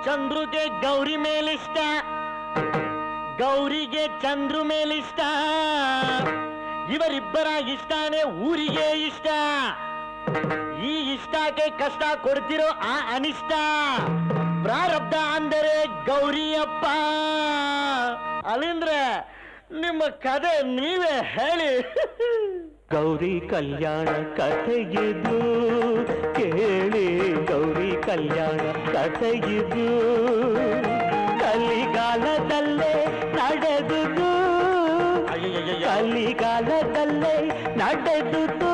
ಚಂದ್ರುಗೆ ಗೌರಿ ಮೇಲಿಷ್ಟ, ಗೌರಿಗೆ ಚಂದ್ರು ಮೇಲಿಷ್ಟ. ಇವರಿಬ್ಬರ ಇಷ್ಟನೇ ಊರಿಗೆ ಇಷ್ಟ. ಈ ಇಷ್ಟಕ್ಕೆ ಕಷ್ಟ ಕೊಡ್ತಿರೋ ಆ ಅನಿಷ್ಟ ಪ್ರಾರಬ್ಧ ಅಂದರೆ ಗೌರಿಯಪ್ಪ. ಅಲ್ಲಿಂದ್ರೆ ನಿಮ್ಮ ಕತೆ ನೀವೇ ಹೇಳಿ. ಗೌರಿ ಕಲ್ಯಾಣ ಕಥೆಯಿದು ಕೇಳಿ, ಗೌರಿ ಕಲ್ಯಾಣ ಕಥೆಯಿದು ಕಲಿಗಾಲದಲ್ಲೇ ನಡೆದುದು, ಕಲಿಗಾಲದಲ್ಲೇ ನಡೆದುದು.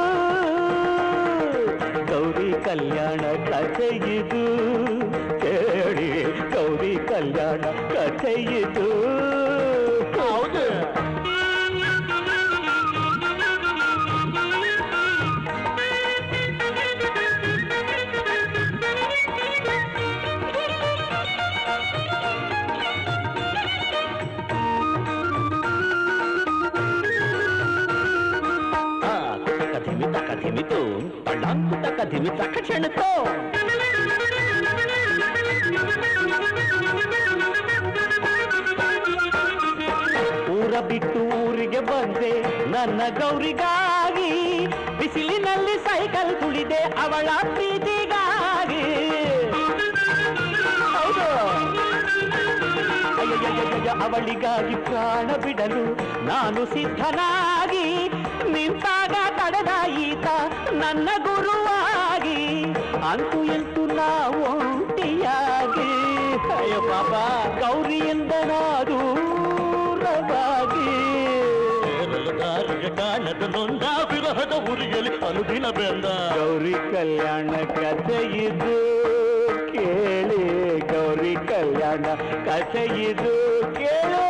ಗೌರಿ ಕಲ್ಯಾಣ ಕಥೆಯಿದು ಕೇಳಿ, ಗೌರಿ ಕಲ್ಯಾಣ ಕಥೆಯಿದು. ಹೌದು, ಕಥೆಮಿತು ಪಳ್ಳಾಂಕುತ ಕಥೆಮಿತ ಕಕ್ಷಣತೋ. ಊರ ಬಿಟ್ಟು ಊರಿಗೆ ಬಂದೆ ನನ್ನ ಗೌರಿಗಾಗಿ, ಬಿಸಿಲಿನಲ್ಲಿ ಸೈಕಲ್ ತುಳಿದೆ ಅವಳ ಪ್ರೀತಿಗಾಗಿ. ಅವಳಿಗಾಗಿ ಪ್ರಾಣ ಬಿಡಲು ನಾನು ಸಿದ್ಧನಾಗಿ ನಿಂತಾಗ ತಡೆದ ಈತ ನನ್ನ ಗುರುವಾಗಿ. ಅಂತೂ ಎಂತೂ ನಾವು ಒಂಟಿಯಾಗಿ, ಅಯ್ಯೋ ಪಾಪ ಗೌರಿಯಿಂದ ದೂರವಾಗಿ. ಕಾಣದ ನೊಂದ ವಿರಹದ ಉರಿಯಲ್ಲಿ ಅನುದಿನ ಬೆಂದ. ಗೌರಿ ಕಲ್ಯಾಣ ಕಥೆಯಿದು ಕೇಳಿ, ಗೌರಿ ಕಲ್ಯಾಣ ಕಥೆಯಿದು ಕೇಳಿ.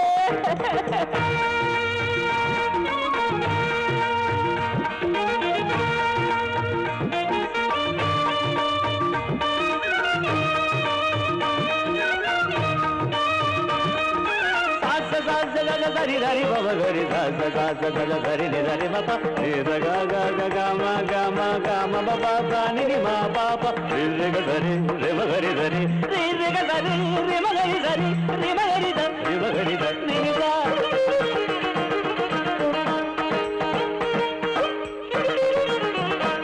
ಧರಿ ಧರಿ ಬಬ ಗರಿ ದಾಸ ದಾಸ ಗದ ಧರಿ ನಿ ಧರಿ ಮಪ ಗ ಗ ಗ ಗ ಮ ಗ ಮ ಗ ಮ ಬ ಬ ಗ ನಿ ನಿ ಮ ಪ ಪ ರಿ ರಿ ಗ ಧರಿ ರಿ ಮ ಗರಿ ಧರಿ ರಿ ರಿ ಗ ಧರಿ ರಿ ಮ ಗರಿ ಧರಿ ರಿ ಮ ಗರಿ ಧರಿ ರಿ ಮ ಗರಿ ಧರಿ ನಿ ನಿ ಗ.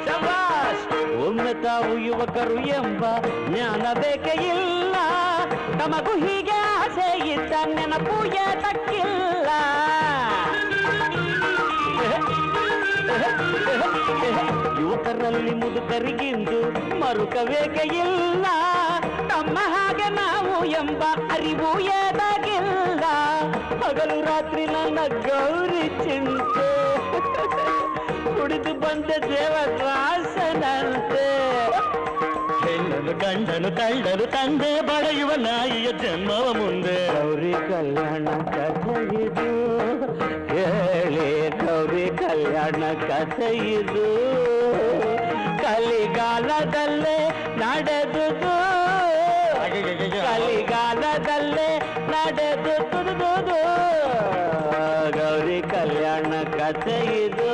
ಶಬಾಷ್. ಒಮ್ಮೆ ತಾವು ಯುವಕರು ಎಂಬ ಜ್ಞಾನ ಬೇಕೇ ಇಲ್ಲ, ತಮಗೂ ಹೀಗೆ ಆಸೆ ಇದ್ದ ನೆನಪು ಏತಕ್ಕಿಲ್ಲ. ಯುವಕರಲ್ಲಿ ಮುದುಕರಿಗಿಂದು ಮರುಕಬೇಕೆ ಇಲ್ಲ, ತಮ್ಮ ಹಾಗೆ ನಾವು ಎಂಬ ಅರಿವು ಏದಾಗಿಲ್ಲ. ಹಗಲು ರಾತ್ರಿ ನನ್ನ ಗೌರಿ ಚಿಂತೆ, ಕುಡಿದು ಬಂದ ದೇವದಾಸನಂತೆ. ಹೆಣ್ಣನು ಗಂಡನು ಕಳ್ಳನು ತಂದೆ ಬಳೆಯುವ ನಾಯಿಯ ಜನ್ಮವ ಮುಂದೆ. ಗೌರಿ ಕಲ್ಯಾಣ ಕಥೆಯಿದು ಕೇಳಿ, ಗೌರಿ ಕಲ್ಯಾಣ ಕಥೆಯಿದು ಕಲಿಗಾಲದಲ್ಲೇ ನಡೆದುದು, ಕಲಿಗಾಲದಲ್ಲೇ ನಡೆದುದು. ಗೌರಿ ಕಲ್ಯಾಣ ಕಥೆಯಿದು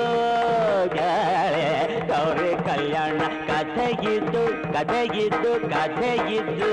ಕೇಳಿ, ಗೌರಿ ಕಲ್ಯಾಣ ಕಥೆಯಿದ್ದು ಕಥೆಯಿದ್ದು ಕಥೆಯಿದ್ದು.